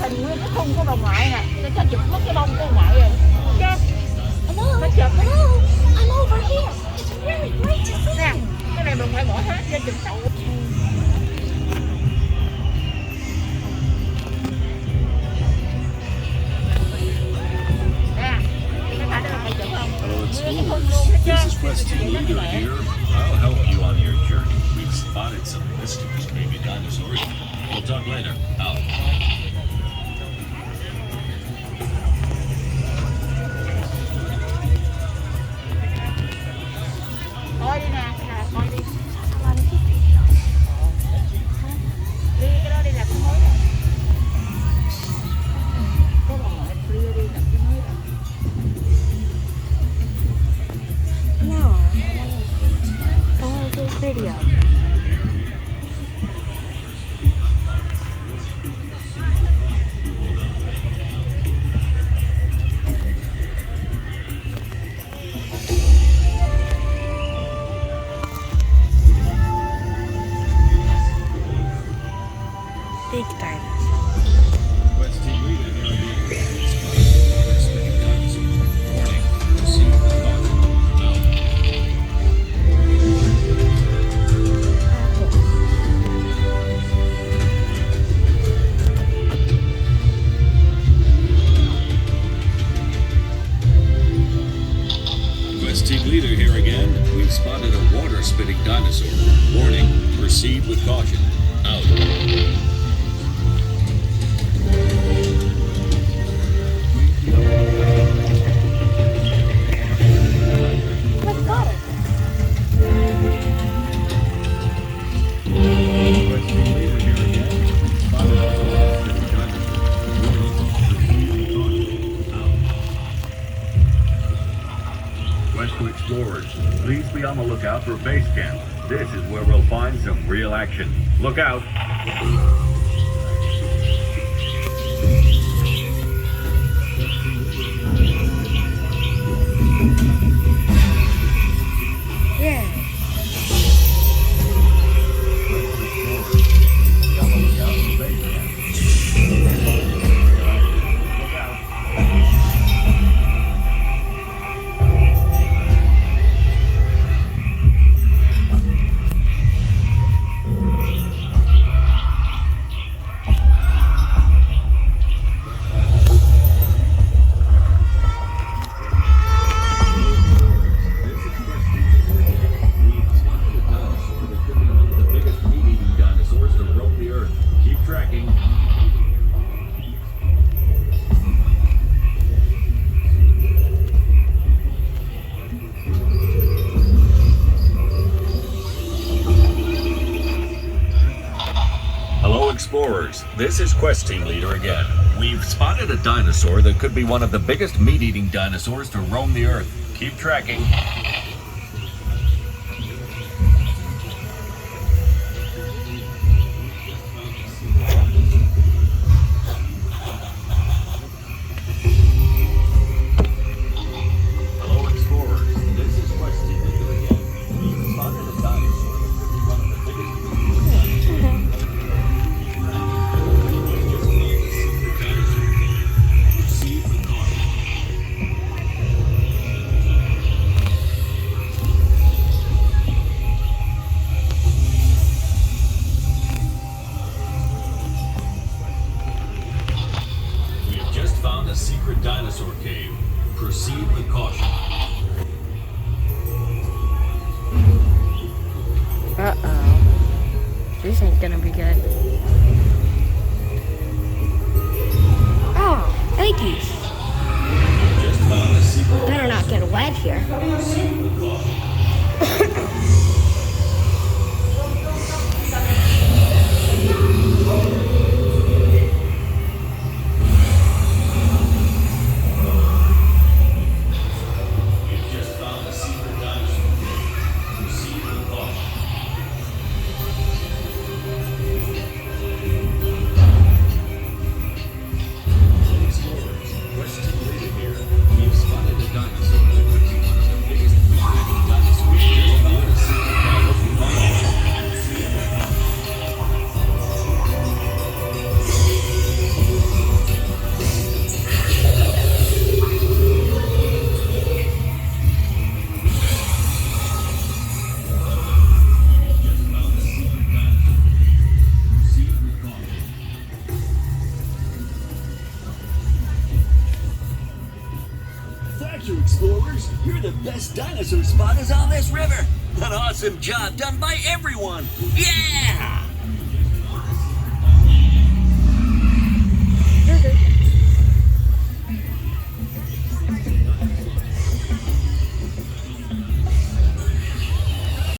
hình nguyên cái khung của bà ngoại nè, cho chụp mất cái bông của bà ngoại rồi. Chứ nó chụp Hello, I'm over here. It's really great to see nè, you. cái này bà ngoại bỏ hết cho chụp sậu. Nè, cái thả đó là phải chụp không? Hello, Nguyên cái khung luôn hết This is trơn. Quest Team Leader here. I'll help you on your journey. We've spotted some mischievous baby dinosaurs. We'll talk later. Out. Thôi đi nè, thôi đi. Đi cái đó đi làm cái mới rồi. Có bà ngoại đi làm cái mới rồi. No, I want to do a video. Big dinosaur. Quest Team Leader here again. Spinning dinosaurs. Warning. Proceed with caution. Out. Quest Team Leader here again. We've spotted a water-spitting dinosaur. Warning. Proceed with caution. Out. Let's got it. Quest Team Leader here again. Spotted a water-spitting dinosaur. Warning. Proceed with caution. Out. Quest Explorers, please be on the lookout for base camp. This is where we'll find some real action. Look out! Yeah. Be on the lookout for base camp. Look out! This is Quest Team Leader again. We've spotted a dinosaur that could be one of the biggest meat-eating dinosaurs to roam the earth. Keep tracking. Hello, explorers. This is Quest Team Leader again. We've spotted a dinosaur that could be one of the biggest meat-eating dinosaurs to roam the earth. Keep tracking. Hello, explorers. This is Quest Team Leader again. We've spotted a dinosaur that could be one of the biggest meat-eating dinosaurs. Proceed with caution. We have just found a secret dinosaur cave. Proceed with caution. Uh-oh. This ain't gonna be good. Oh, eggies. Just found a secret. Better not get wet here. Proceed with caution. We've just found a secret dinosaur cave. Proceed with caution. Thank you, explorers. You're the best dinosaur spotters on this river. An awesome job done by everyone. Yeah!